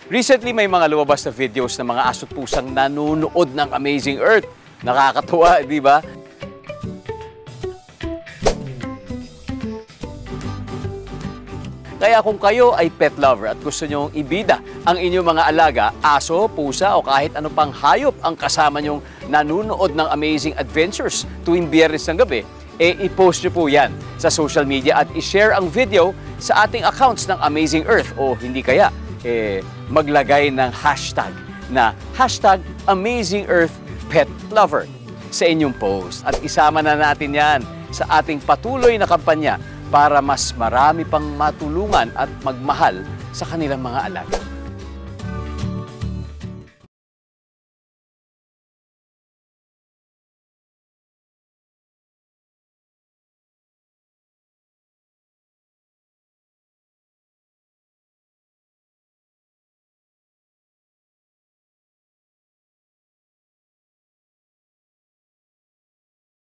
Recently, may mga lumabas na videos ng mga aso't pusang nanonood ng Amazing Earth. Nakakatuwa, di ba? Kaya kung kayo ay pet lover at gusto nyong ibida ang inyong mga alaga, aso, pusa o kahit ano pang hayop ang kasama nyong nanonood ng Amazing Adventures tuwing Biyernes ng gabi, i-post nyo po yan sa social media at i-share ang video sa ating accounts ng Amazing Earth o hindi kaya, maglagay ng hashtag na hashtag Amazing Earth Pet Lover sa inyong post. At isama na natin yan sa ating patuloy na kampanya para mas marami pang matulungan at magmahal sa kanilang mga alaga.